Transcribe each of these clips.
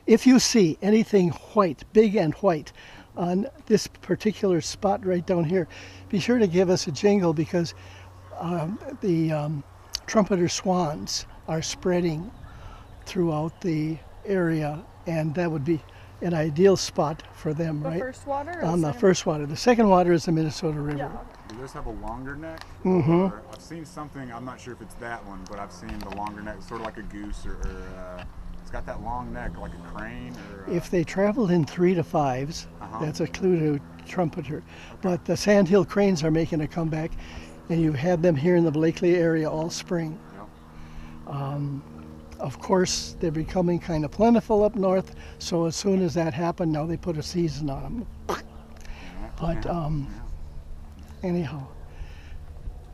If you see anything white, big and white, on this particular spot right down here, be sure to give us a jingle because the trumpeter swans are spreading throughout the area, and that would be an ideal spot for them, The right? first water? Or On the second? first water. The second water is the Minnesota River. Yeah. Do those have a longer neck? Mm-hmm. Or I've seen something, I'm not sure if it's that one, but I've seen the longer neck, sort of like a goose or it's got that long neck like a crane. Or, If they traveled in 3 to 5s, that's a clue to trumpeter. But the sandhill cranes are making a comeback, and you've had them here in the Blakely area all spring. Yep. Of course, they're becoming kind of plentiful up north, so as soon as that happened, now they put a season on them. But anyhow.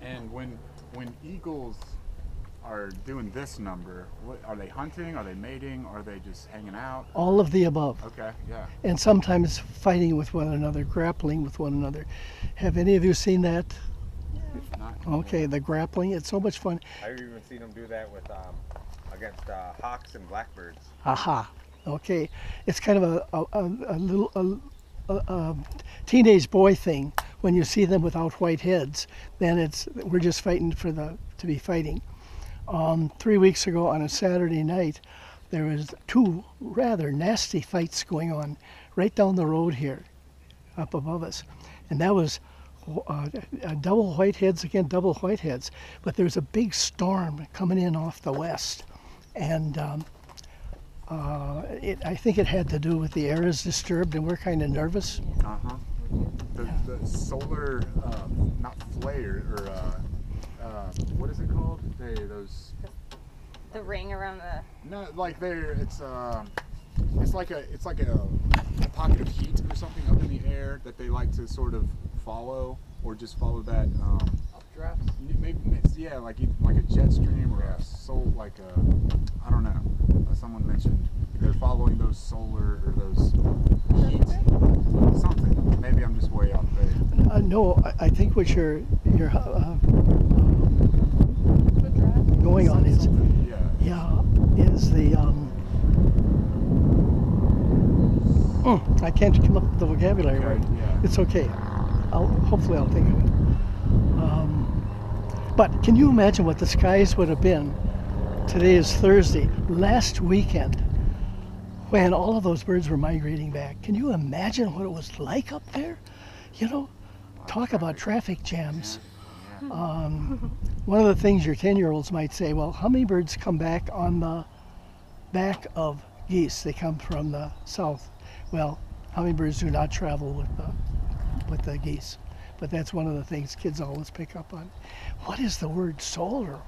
And when eagles are doing this number, what are they hunting? Are they mating? Are they just hanging out? All of the above. Okay, yeah. And sometimes fighting with one another, grappling with one another. Have any of you seen that? Not, Okay, the grappling, it's so much fun. I've even seen them do that with against hawks and blackbirds. Aha. Okay, it's kind of a little teenage boy thing. When you see them without white heads, then we're just fighting to be fighting. 3 weeks ago on a Saturday night, there was 2 rather nasty fights going on right down the road here, up above us, and that was double whiteheads against double whiteheads. But there was a big storm coming in off the west, and I think it had to do with the air is disturbed, and we're kind of nervous. Uh-huh. The solar, not flare, or what is it called? The ring around the. No, like it's like a pocket of heat or something up in the air that they like to sort of follow, or just follow that. Updrafts? Maybe yeah, like a jet stream or a I don't know. Someone mentioned they're following those solar or those heat something. Maybe I'm just way off base. No, I think what you're going on is is the I can't come up with the vocabulary word. Yeah. It's okay. Hopefully I'll think of it. But can you imagine what the skies would have been? Today is Thursday. Last weekend, when all of those birds were migrating back, can you imagine what it was like up there? You know, talk about traffic jams. One of the things your 10-year-olds might say, well, hummingbirds come back on the back of geese. They come from the south. Well, hummingbirds do not travel with the geese. But that's one of the things kids always pick up on. What is the word solar?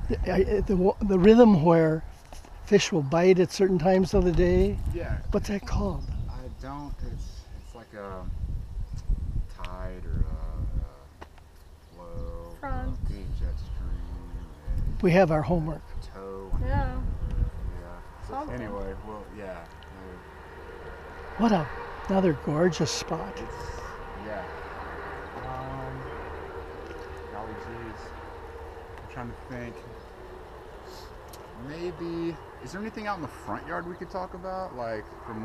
The rhythm where fish will bite at certain times of the day. Yeah. What's that called? I don't. It's like a tide or a flow. Front. Jet stream. We have our homework. Tow. Yeah. Yeah. Something. Anyway, well, yeah. What another gorgeous spot. Yeah. Golly geez. I'm trying to think. Maybe, is there anything out in the front yard we could talk about? Like from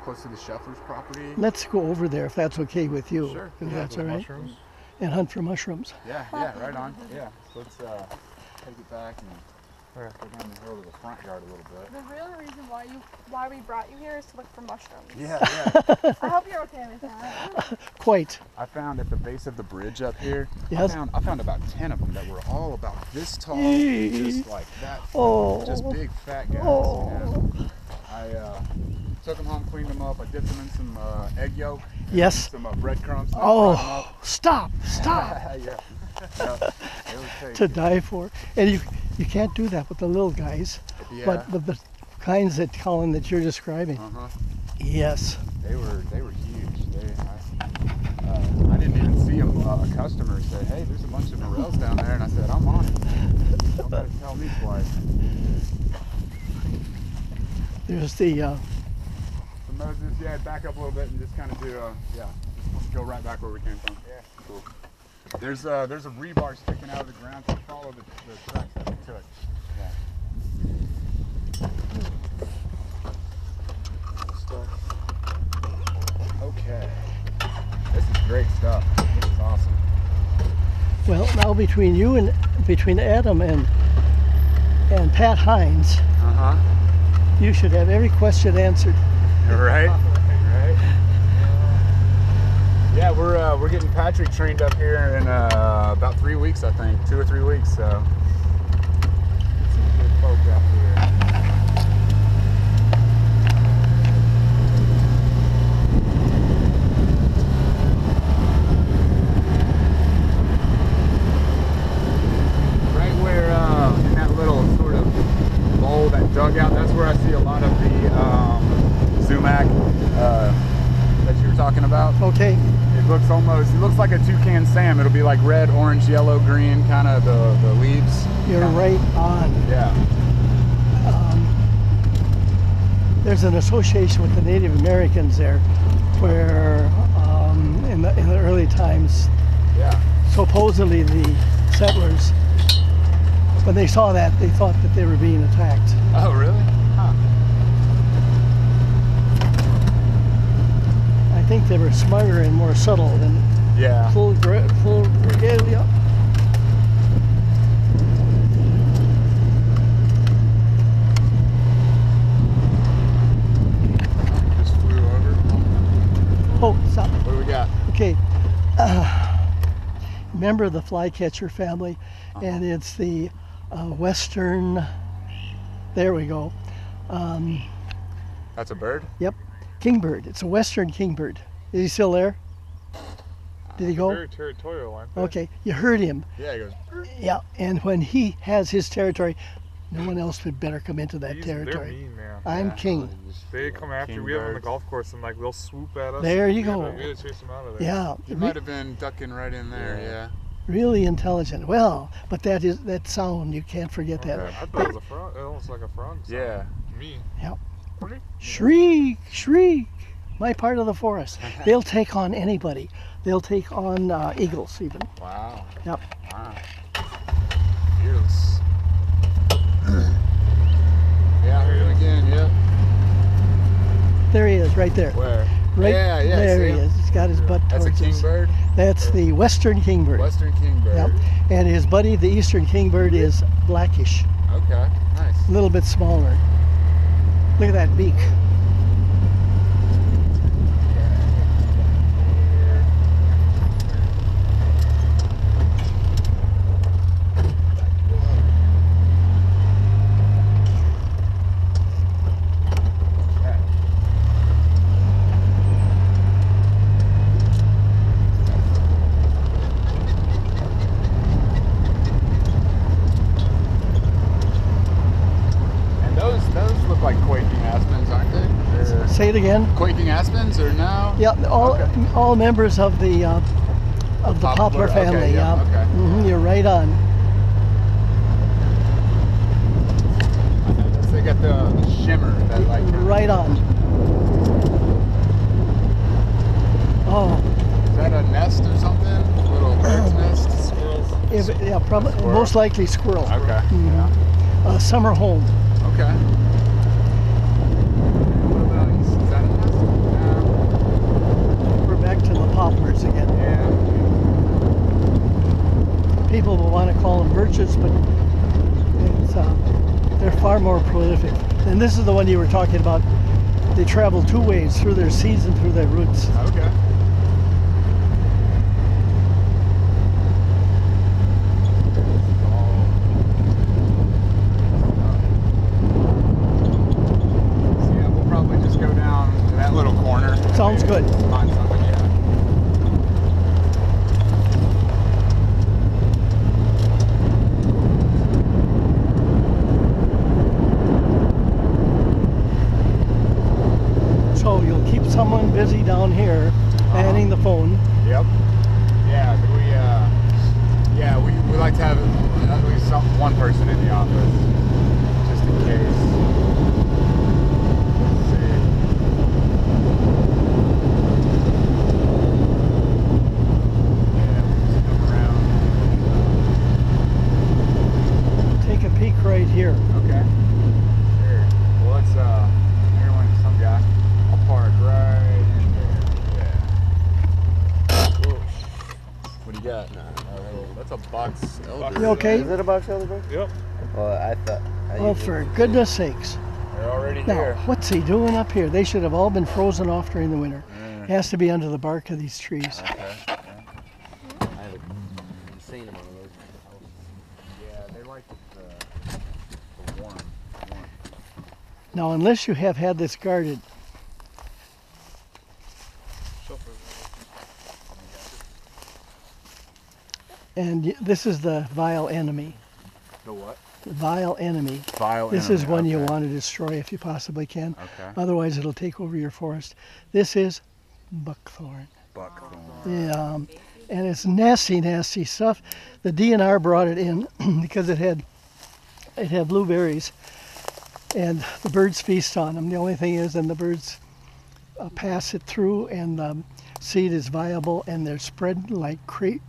close to the Scheffler's property? Let's go over there if that's okay with you. Sure. If Yeah, that's all right. Mushrooms? And hunt for mushrooms. Yeah, right on. Yeah. So let's take it back and go down the hill to the front yard a little bit. The real reason why we brought you here is to look for mushrooms. Yeah. I hope you're okay with that. Quite. I found at the base of the bridge up here, Yes. I found about 10 of them that were all about this tall, just like that, just big fat guys. Oh. You know? I took them home, cleaned them up, I dipped them in some egg yolk, Yes. some breadcrumbs. And fried them Oh, up. stop. Yeah. Yep. It was tasty. To die for. And you can't do that with the little guys. Yeah. But the kinds that, Colin, that you're describing. Uh-huh. Yes. They were huge. I didn't even see them. A customer said, "Hey, there's a bunch of morels down there," and I said, "I'm on it. Don't tell me twice." There's the So Moses, back up a little bit and just kind of do, let's go right back where we came from. Yeah. Cool. There's a rebar sticking out of the ground, so follow the tracks that we took. Yeah. between you and between Adam and Pat Hines, you should have every question answered. Right. Yeah, we're getting Patrick trained up here in about 3 weeks, I think, 2 or 3 weeks. So get some good folk out here. Right where in that little sort of bowl, that dugout, that's where I see a lot of the sumac that you were talking about. Okay. It looks like a toucan Sam. It'll be like red, orange, yellow, green, kind of the leaves. You're right on. Yeah. There's an association with the Native Americans there, where in the early times, supposedly the settlers, when they saw that, they thought that they were being attacked. Oh, really? Huh. I think they were smarter and more subtle than full regalia. Just flew over. Oh, stop. What do we got? Okay. Member of the flycatcher family, and it's the western. There we go. That's a bird? Yep, kingbird. It's a western kingbird. Is he still there? Did he go? Very territorial, aren't they? Okay, you heard him. Yeah, he goes. Yeah, and when he has his territory, no one else would better come into that They're territory. mean, man. I'm king. They come after you. We have on the golf course and like they'll swoop at us. There you We go. gotta chase them out of there. Yeah, He might have been ducking right in there, yeah. really intelligent. Well, but that sound, you can't forget that. I thought it was a frog. Almost like a frog. Sound. Yeah. To me. Yep. Really? Shriek, shriek. My part of the forest. They'll take on anybody. They'll take on eagles even. Wow. Yep. Wow. Fearless. Yeah, I heard him again, yeah. There he is, right there. Where? Right yeah, there see he him? is. He's got his butt That's a towards us. kingbird? That's the western kingbird. Western kingbird. Yep. And his buddy, the eastern kingbird, is blackish. Okay, nice. A little bit smaller. Look at that beak. Say it again. Quaking aspens or no? Yeah, all members of the poplar family. Okay, yeah. Okay. You're right on. I guess they got the shimmer that like. Right on. Oh. Is that a nest or something? A little bird's nest? Squirrels. Probably most likely squirrel. Okay. Yeah. Summer home. Okay. We're back to the poplars again. Yeah. People will want to call them birches, but they're far more prolific. And this is the one you were talking about. They travel two ways, through their seeds and through their roots. Okay. Sounds good. Find something, yeah. So you'll keep someone busy down here, manning the phone. Yep. Yeah, we like to have at least one person in the office, just in case. Right here. Okay. Here. Well, it's everyone, some guy. I'll park right in there. Yeah. Whoa. What do you got? That's a box elder. You okay? Is it a box elder, bro? Yep. Well, I thought. Oh, for goodness sakes. They're already Now, here. what's he doing up here? They should have all been frozen off during the winter. It has to be under the bark of these trees. Okay. Yeah. I haven't seen him on those. Yeah, they like the warm. Now, unless you have had this guarded, and this is the vile enemy. The what? The vile enemy. Vile This enemy, is one you okay. want to destroy if you possibly can. Okay. Otherwise, it'll take over your forest. This is buckthorn. Buckthorn. Yeah, and it's nasty, nasty stuff. The DNR brought it in because it had blueberries, and the birds feast on them. The only thing is, then the birds pass it through, and the seed is viable, and they're spread like crazy.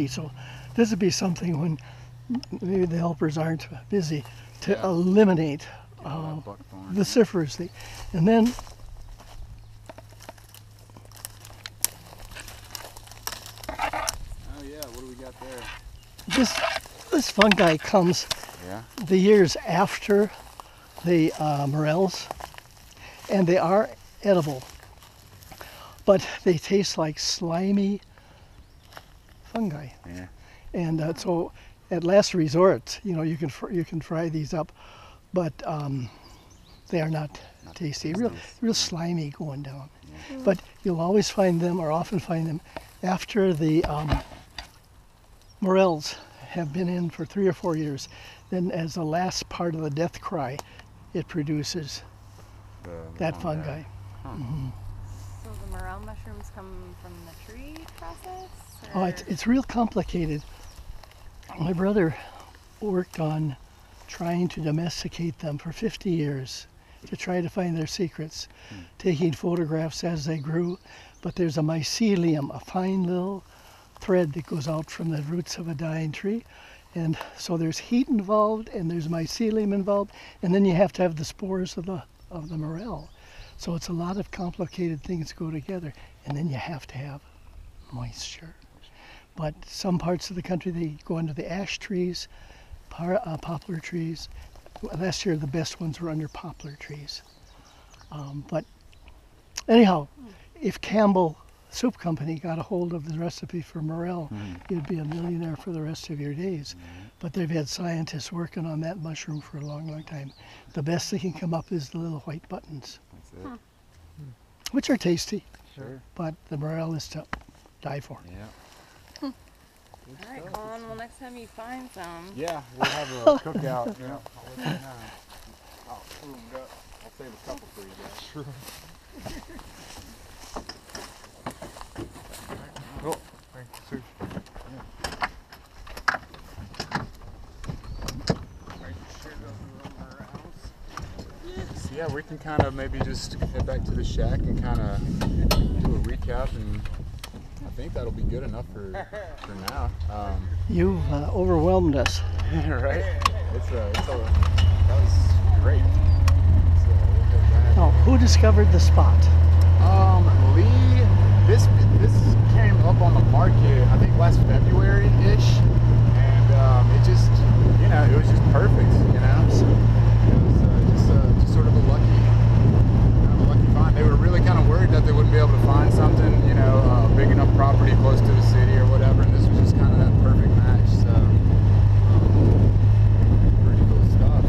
So this would be something when maybe the helpers aren't busy to eliminate Buckthorn. vociferously, and then. Oh yeah, what do we got there? This fungi comes Yeah. the years after the morels, and they are edible, but they taste like slimy fungi. Yeah. And so, at last resort, you can fry these up, but they are not tasty. Real slimy going down. But you'll always find them, or often find them, after the morels have been in for 3 or 4 years. Then, as the last part of the death cry, it produces that fungi. So the morel mushrooms come from the tree process? Oh, or- it's real complicated. My brother worked on trying to domesticate them for 50 years to try to find their secrets, taking photographs as they grew. But there's a mycelium, a fine little thread that goes out from the roots of a dying tree. And so there's heat involved, and there's mycelium involved, and then you have to have the spores of the morel. So it's a lot of complicated things go together, and then you have to have moisture. But some parts of the country, they go under the ash trees, poplar trees. Last year, the best ones were under poplar trees. But anyhow, if Campbell Soup Company got a hold of the recipe for morel, you'd be a millionaire for the rest of your days. But they've had scientists working on that mushroom for a long, long time. The best they can come up is the little white buttons, That's it. which are tasty, Sure. but the morel is to die for. Yeah. All right, Colin. Well, next time you find some. Yeah, we'll have a cookout. Yeah. I'll let you know. I'll save a couple for you guys. Sure. Oh, thank you, sir. So yeah, we can kind of maybe just head back to the shack and kind of do a recap, and I think that'll be good enough for now. You've overwhelmed us. Right? That was great. So we'll head back. Now, who discovered the spot? Lee, this came up on the market, I think last February-ish, and it just, it was just perfect, So it was just sort of a lucky find. They were really kind of worried that they wouldn't be able to find something, big enough property close to the city or whatever, and this was just kind of that perfect match. So pretty cool stuff.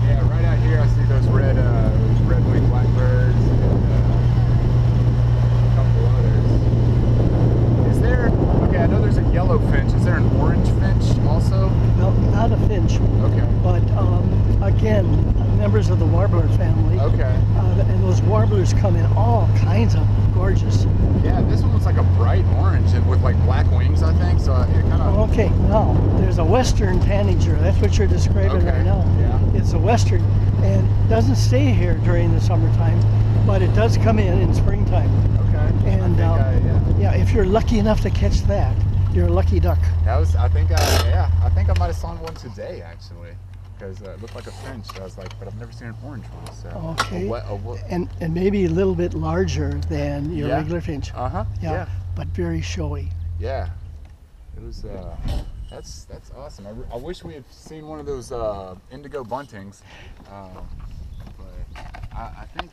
Yeah, right out here I see those red-winged blackbirds and a couple others. Is there? Okay, I know there's a yellow finch. Is there an orange finch also? Well, not a finch, Okay. but again, members of the warbler family. Okay. And those warblers come in all kinds of gorgeous. Yeah, this one looks like a bright orange and with like black wings, I think. So it kind of. Okay, now there's a western tanager. That's what you're describing Okay, right now. yeah. It's a western, and doesn't stay here during the summertime, but it does come in springtime. Okay. And yeah, if you're lucky enough to catch that, you're a lucky duck. That was. I think I might have saw one today actually. because it looked like a finch. I was like, but I've never seen an orange one. So Okay. A what? And maybe a little bit larger than your Yeah. regular finch. Uh-huh. Yeah. But very showy. Yeah. It was. That's awesome. I wish we had seen one of those indigo buntings, but I think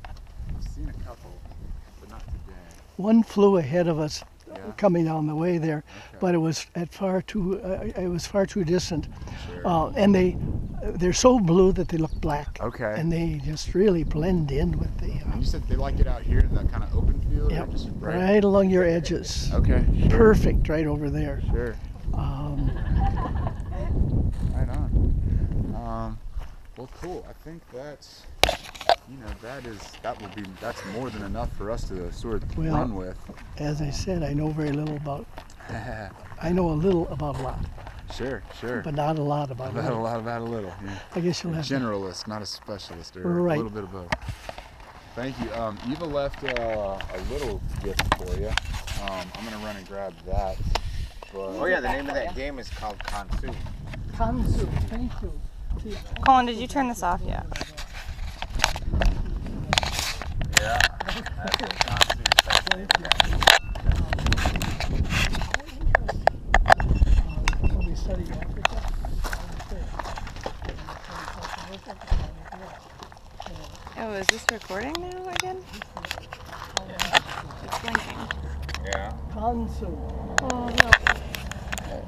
I've seen a couple, but not today. One flew ahead of us Yeah. coming down the way there, Okay. but it was far too distant. Sure. And they're so blue that they look black. Okay. And they just really blend in with the. And you said they like it out here in that kind of open field? Yep, Or just right along your edges. Okay. Sure. Perfect, right over there. Sure. Right on. Well, cool. I think that's, that's more than enough for us to sort of Well, run with. As I said, I know very little about. I know a little about a lot, Sure. but not a lot about a About a little. lot about a little. Yeah. I guess you'll have to. Generalist, not a specialist, or Right. a little bit of both. Thank you. Eva left a little gift for you. I'm gonna run and grab that. But Oh yeah, the name of that game is called Kansu. Kansu, thank you. See, Colin, did you turn this off yet? Yeah. That's what Kansu is. That's the name of that game. when we study Africa, Oh, is this recording now again? It's blinking. Yeah. Kansu. Oh, no.